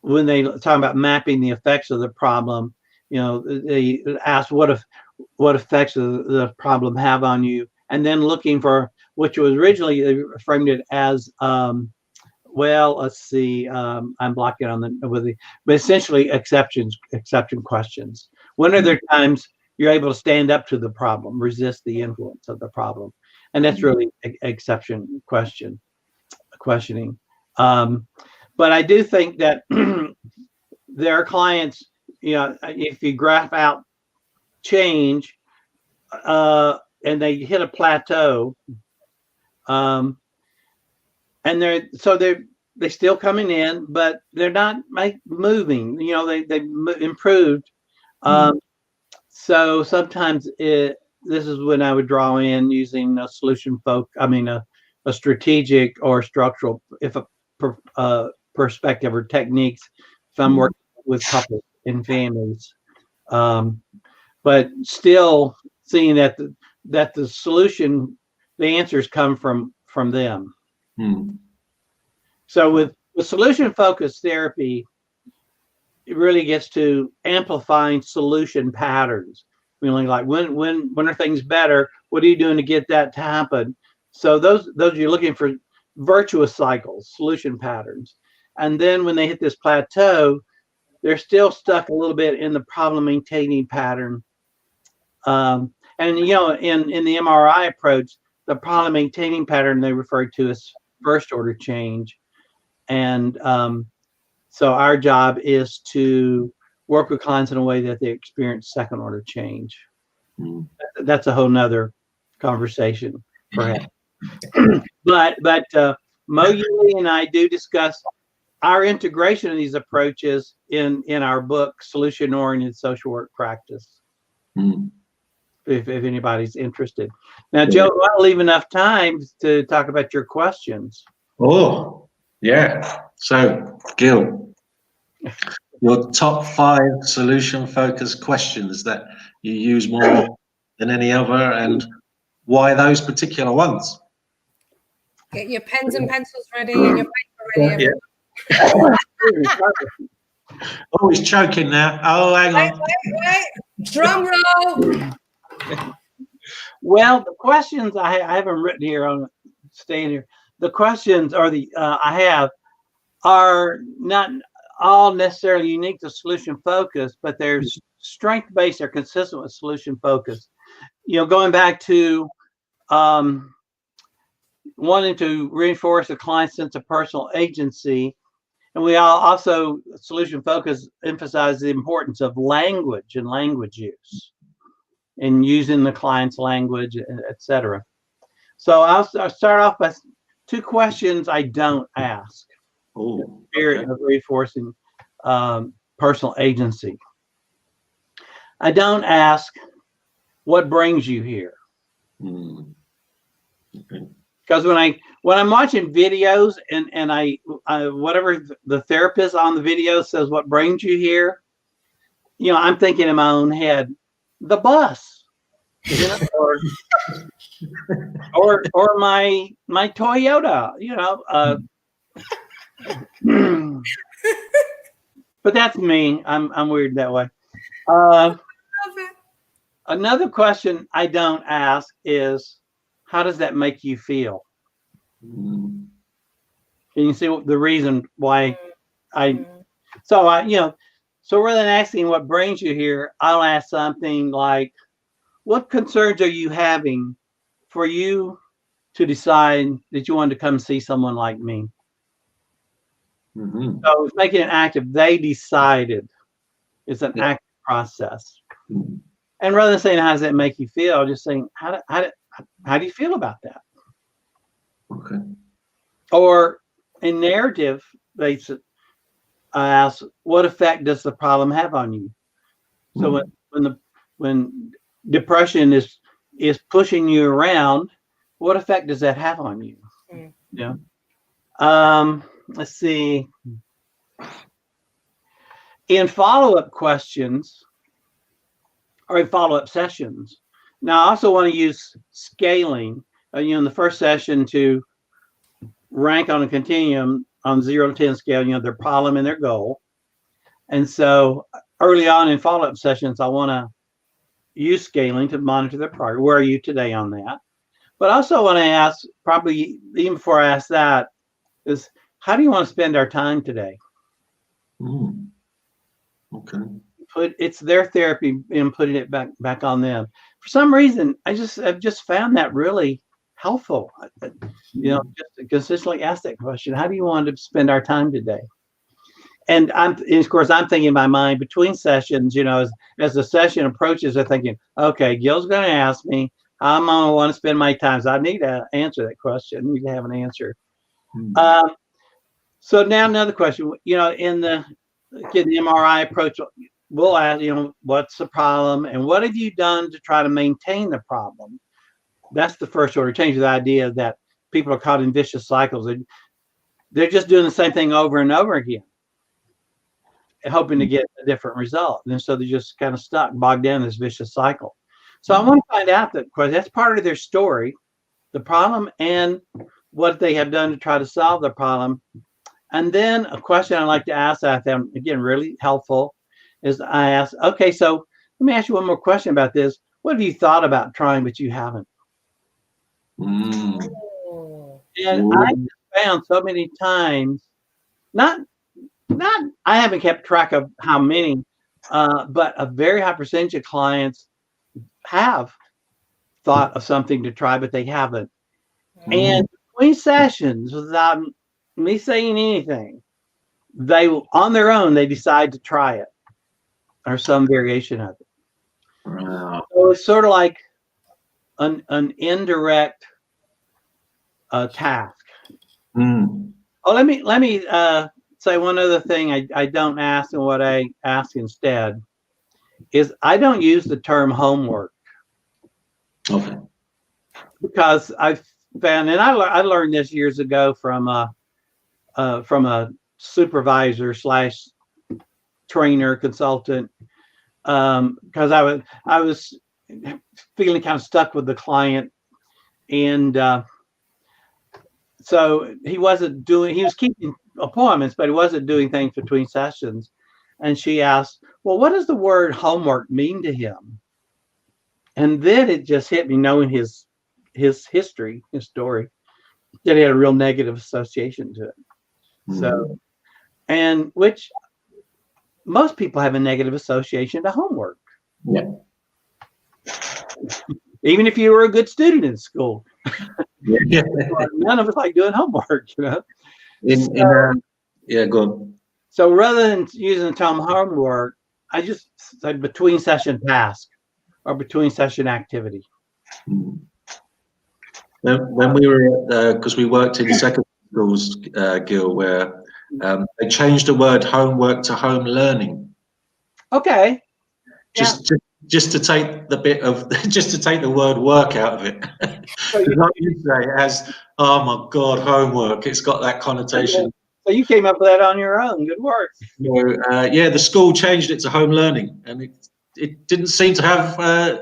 when they talk about mapping the effects of the problem, you know, they ask what effects does the problem have on you, and then looking for, which was originally they framed it as well, let's see, I'm blocking on but essentially exception questions. When are there times you're able to stand up to the problem, resist the influence of the problem? And that's really exception questioning. But I do think that there are clients, you know, if you graph out change and they hit a plateau, and they're still coming in, but they're not moving. You know, they improved. So sometimes this is when I would draw in using a a strategic or structural, perspective or techniques if I'm working with couples and families. But still seeing that the solution, the answers come from them. So with solution-focused therapy, it really gets to amplifying solution patterns. Meaning, like when are things better? What are you doing to get that to happen? So those you're looking for virtuous cycles, solution patterns. And then when they hit this plateau, they're still stuck a little bit in the problem maintaining pattern. And you know, in the MRI approach, the problem maintaining pattern they refer to as first order change. And so our job is to work with clients in a way that they experience second order change. That's a whole nother conversation, perhaps. But Mo Yuli and I do discuss our integration of these approaches in our book, Solution Oriented Social Work Practice. If anybody's interested. Now, Joe, I'll leave enough time to talk about your questions. Oh, yeah. So, Gil, your top 5 solution-focused questions that you use more than any other, and why those particular ones? Get your pens and pencils ready and your paper ready. Oh, he's choking now. Oh, hang on. Wait. Drum roll. Well, the questions I haven't written here on staying here. The questions are I have are not all necessarily unique to solution focus, but they're strength based. They're consistent with solution focus. Going back to wanting to reinforce the client's sense of personal agency. And we also, solution focus emphasizes the importance of language and language use and using the client's language, etc. So I'll start off by 2 questions I don't ask. Oh, Spirit of reinforcing personal agency. I don't ask, what brings you here? Okay. Because when I'm watching videos and I whatever the therapist on the video says, what brings you here? I'm thinking in my own head, the bus, or my Toyota, but that's me. I'm weird that way. Another question I don't ask is, how does that make you feel? And you see the reason why so rather than asking what brings you here, I'll ask something like, what concerns are you having for you to decide that you want to come see someone like me? So it's making it active. They decided. It's an active process. And rather than saying, how does that make you feel? Just saying, how do you feel about that? Okay. Or in narrative, they ask, what effect does the problem have on you? So when depression is pushing you around, what effect does that have on you? Let's see. In follow-up questions or in follow-up sessions. Now, I also want to use scaling. In the first session to rank on a continuum on 0 to 10 scale, their problem and their goal. And so early on in follow-up sessions, I want to use scaling to monitor their progress. Where are you today on that? But also want to ask, probably even before I ask that, is how do you want to spend our time today? Okay. It's their therapy and putting it back on them. For some reason, I've just found that really helpful. Just to consistently ask that question. How do you want to spend our time today? And of course, I'm thinking in my mind between sessions, as the session approaches, I'm thinking, okay, Gil's going to ask me how I'm going to want to spend my time. So I need to answer that question. I need to have an answer. So now another question, in the MRI approach, we'll ask, what's the problem and what have you done to try to maintain the problem? That's the first order change, the idea that people are caught in vicious cycles. They're just doing the same thing over and over again, hoping to get a different result. And so they're just kind of stuck, bogged down in this vicious cycle. So I want to find out that, because that's part of their story, the problem and what they have done to try to solve the problem. And then a question I like to ask that I found, again, really helpful, is I ask, okay, so let me ask you one more question about this. What have you thought about trying, but you haven't? And I found so many times, not I haven't kept track of how many, but a very high percentage of clients have thought of something to try, but they haven't. And between sessions, without me saying anything, they will, on their own, they decide to try it or some variation of it. Wow. So it's sort of like an indirect task. Oh, let me say one other thing I don't ask, and what I ask instead is I don't use the term homework. Okay. Because I've found, and I learned this years ago from a supervisor / trainer, consultant, because I was feeling kind of stuck with the client, and so he was keeping appointments, but he wasn't doing things between sessions. And she asked, well, what does the word homework mean to him? And then it just hit me, knowing his history, his story, that he had a real negative association to it. So, and which most people have a negative association to homework. Yeah. Even if you were a good student in school. Yeah. None of us like doing homework, you know. Yeah, go on. So rather than using the term homework, I just said between session task or between session activity. When we were, because we worked in secondary schools, Gil, where they changed the word homework to home learning. Okay. Just to take the bit of, just to take the word work out of it. So like you say, it has, oh my God, homework. It's got that connotation. So you came up with that on your own. Good work. So, yeah, the school changed it to home learning, and it didn't seem to have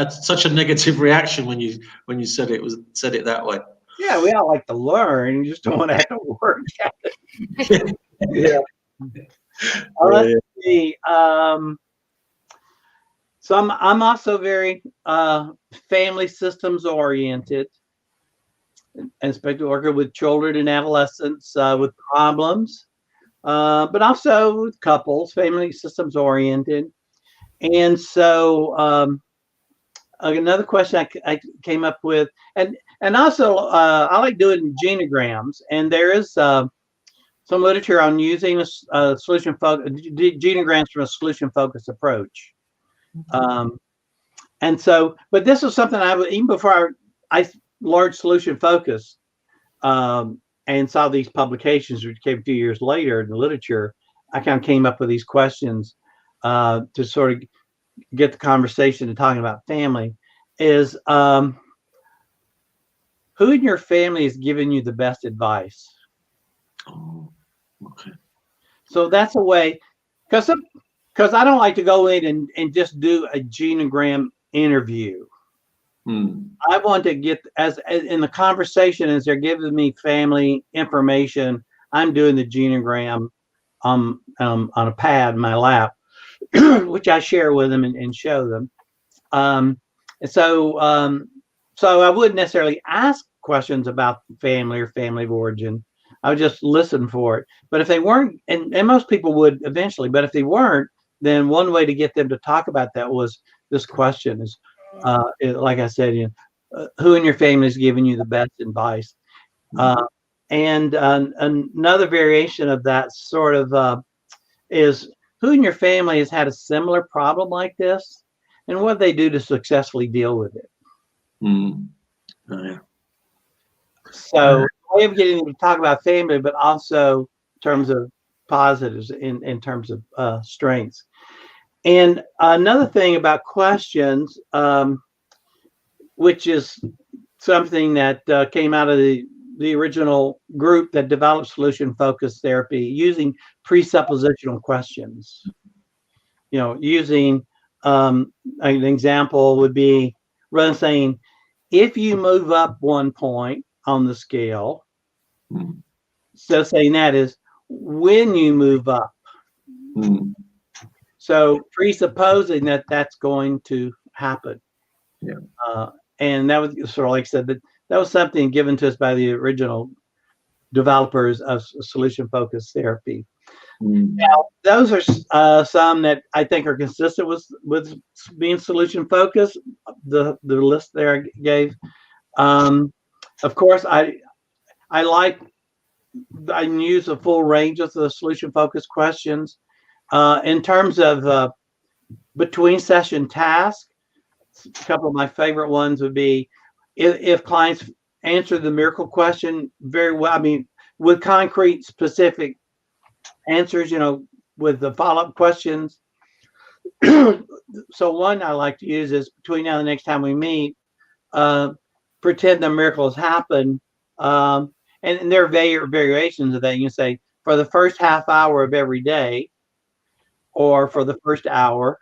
such a negative reaction when you said it that way. Yeah, we all like to learn. You just don't want to have to work at it. Yeah. Let's see. So I'm also very family systems oriented, and especially working with children and adolescents with problems, but also with couples, family systems oriented. And so another question I came up with, and also I like doing genograms, and there is some literature on using a solution genograms from a solution focused approach. And so, but this was something even before I learned solution focus and saw these publications, which came a few years later in the literature, I kind of came up with these questions to sort of get the conversation and talking about family. Is who in your family is giving you the best advice? Oh, okay. So that's a way, because I don't like to go in and just do a genogram interview. I want to get as in the conversation as they're giving me family information. I'm doing the genogram on a pad in my lap, which I share with them and show them. So I wouldn't necessarily ask questions about family or family of origin. I would just listen for it. But if they weren't, and most people would eventually, but if they weren't, then one way to get them to talk about that was this question is, like I said, who in your family is giving you the best advice? And another variation of that sort of is who in your family has had a similar problem like this, and what they do to successfully deal with it. Oh, yeah. So way of getting them to talk about family, but also in terms of positives, in terms of strengths. And another thing about questions, which is something that came out of the original group that developed solution-focused therapy, using presuppositional questions. Using an example would be, rather than saying, if you move up 1 point on the scale, so saying that is when you move up. So presupposing that that's going to happen. Yeah. And that was sort of like I said, that was something given to us by the original developers of solution-focused therapy. Now, those are some that I think are consistent with being solution-focused. The list there I gave. Of course, I use a full range of the solution-focused questions. In terms of between session tasks, a couple of my favorite ones would be if clients answer the miracle question very well, I mean, with concrete, specific answers, with the follow-up questions. So one I like to use is between now and the next time we meet, pretend the miracles happen. And there are variations of that. You can say, for the first half hour of every day, or for the first hour,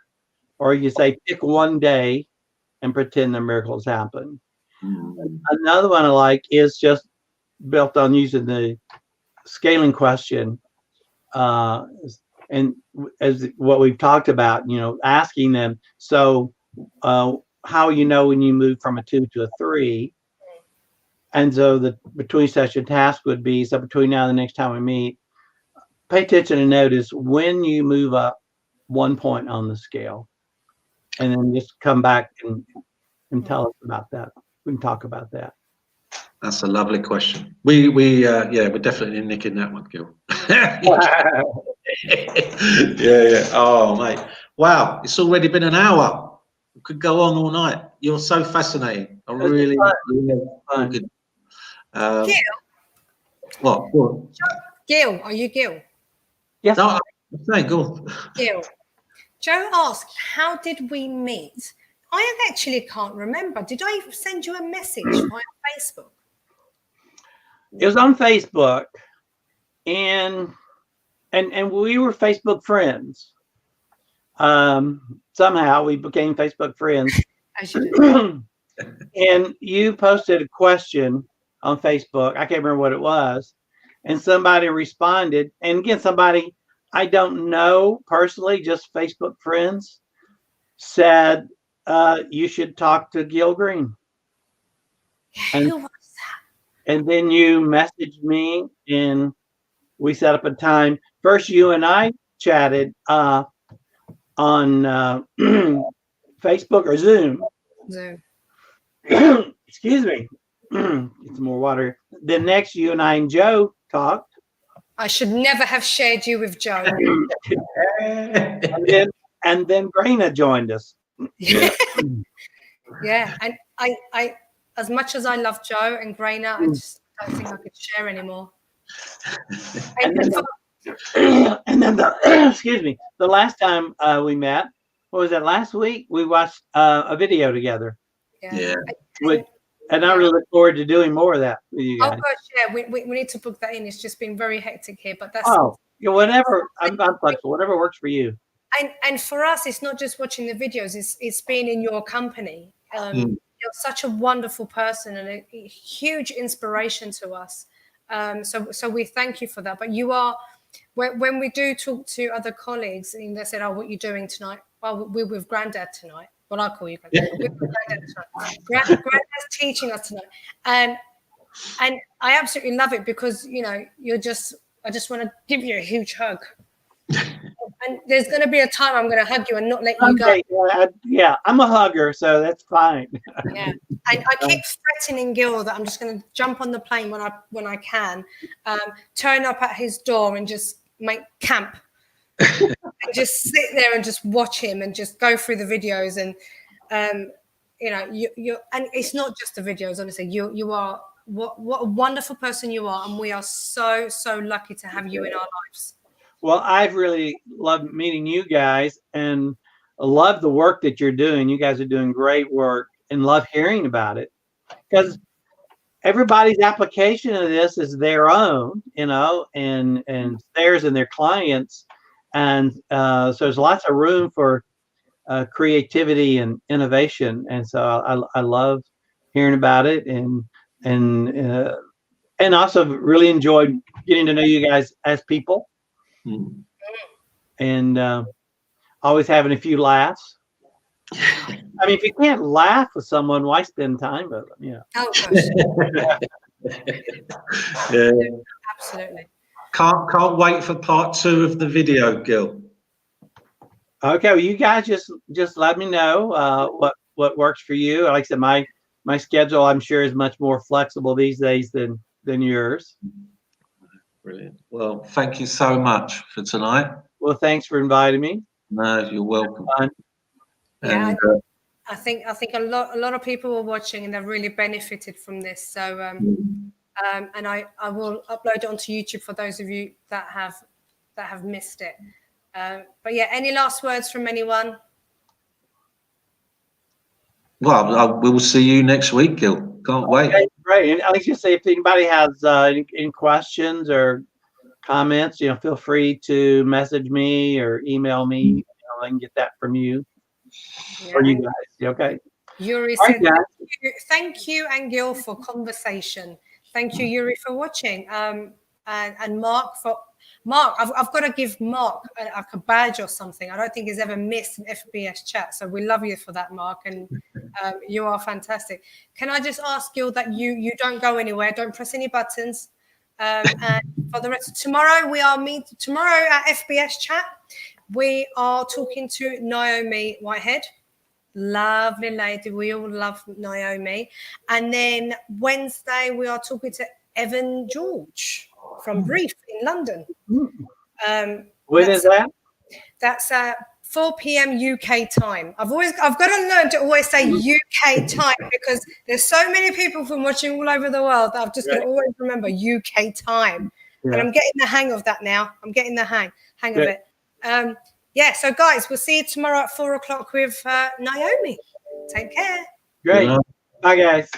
or you say pick one day and pretend the miracles happen. Another one I like is just built on using the scaling question, and as what we've talked about, asking them, so how when you move from a 2 to a 3. And so the between session task would be, so between now and the next time we meet, pay attention and notice when you move up 1 point on the scale, and then just come back and tell us about that. We can talk about that. That's a lovely question. We're definitely nicking that one, Gil. Yeah. Oh, mate. Wow, it's already been an hour. We could go on all night. You're so fascinating. I really fun. good. Gil? What? Go on. Gil, are you Gil? Yes. No, go. Gil. Joe asked, how did we meet? I actually can't remember. Did I send you a message via Facebook? It was on Facebook, and we were Facebook friends. Somehow we became Facebook friends. As you do. And you posted a question on Facebook. I can't remember what it was. And somebody responded. And again, somebody I don't know personally, just Facebook friends, said, you should talk to Gil Greene. Who was that? And then you messaged me and we set up a time. First, you and I chatted on Facebook or Zoom. Zoom. Excuse me. Get some more water. Then next, you and I and Joe talked. I should never have shared you with Joe. and then Graina joined us. Yeah. And I as much as I love Joe and Graina, I just don't think I could share anymore. And then excuse me, the last time we met, what was that, last week? We watched a video together. Yeah. And I really look forward to doing more of that with you guys. Oh gosh, yeah, we need to book that in. It's just been very hectic here, but that's whatever. I'm flexible. Whatever works for you. And for us, it's not just watching the videos. It's being in your company. You're such a wonderful person and a huge inspiration to us. So we thank you for that. But you are, when we do talk to other colleagues and they said, "Oh, what are you doing tonight?" Well, we're with Granddad tonight. Well, I call you Granddad. We're with Granddad tonight. Granddad's teaching us tonight, and I absolutely love it because I just want to give you a huge hug. And there's going to be a time I'm going to hug you and not let you go. Yeah, I'm a hugger, so that's fine. Yeah, I keep threatening Gil that I'm just going to jump on the plane when I can, turn up at his door and just make camp, and just sit there and just watch him and just go through the videos and you and it's not just the videos. Honestly, you are what a wonderful person you are, and we are so lucky to have you in our lives. Well, I've really loved meeting you guys and love the work that you're doing. You guys are doing great work and love hearing about it because everybody's application of this is their own, and theirs and their clients. And so there's lots of room for creativity and innovation. And so I love hearing about it and also really enjoyed getting to know you guys as people. And always having a few laughs. I mean, if you can't laugh with someone, why spend time with them? Oh, gosh. Yeah. Absolutely. Can't wait for part 2 of the video, Gil. Okay, well, you guys just let me know what works for you. Like I said, my schedule, I'm sure, is much more flexible these days than yours. Brilliant. Well, thank you so much for tonight. Well, thanks for inviting me. No, you're welcome. Yeah, I think a lot of people were watching and they've really benefited from this. So and I will upload it onto YouTube for those of you that have missed it. But yeah, any last words from anyone? Well, we will see you next week, Gil. Can't wait. Okay, great. And I was just say, if anybody has any questions or comments, feel free to message me or email me. I can get that from you or you guys. Okay. Yuri All right, said, guys. thank you and Gil for conversation. Thank you, Yuri, for watching. And Mark, I've got to give Mark a badge or something. I don't think he's ever missed an FBS chat. So we love you for that, Mark. And you are fantastic. Can I just ask, Gil, that you don't go anywhere, don't press any buttons. And for the rest, tomorrow tomorrow at FBS chat, we are talking to Naomi Whitehead. Lovely lady. We all love Naomi. And then Wednesday, we are talking to Evan George from Brief in London. When is that? That's 4 p.m. UK time. I've got to learn to always say UK time because there's so many people from watching all over the world that I've just got to always remember UK time. Yeah. And I'm getting the hang of that now. I'm getting the hang of it. Yeah, so guys, we'll see you tomorrow at 4 o'clock with Naomi. Take care. Great. Bye, guys.